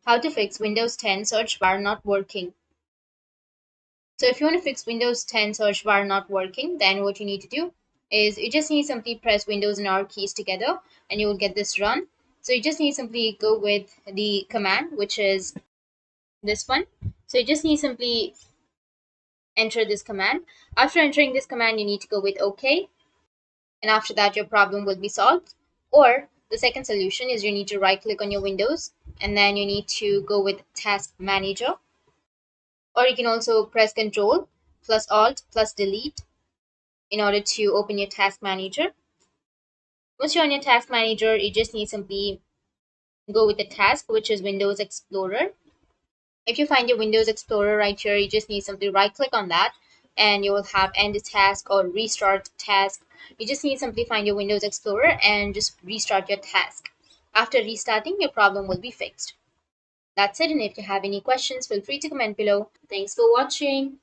How to fix Windows 10 search bar not working. So if you want to fix Windows 10 search bar not working, then what you need to do is you just need simply press Windows and R keys together and you will get this run. So you just need simply go with the command, which is this one. So you just need simply enter this command. After entering this command, you need to go with OK, and after that your problem will be solved. Or the second solution is you need to right click on your Windows and then you need to go with Task Manager, or you can also press Control plus Alt plus Delete in order to open your Task Manager. Once you're on your Task Manager, you just need simply go with the task, which is Windows Explorer. If you find your Windows Explorer right here, you just need simply right click on that and you will have end task or restart task. You just need simply find your Windows Explorer and just restart your task. After restarting, your problem will be fixed. That's it, and if you have any questions, feel free to comment below. Thanks for watching.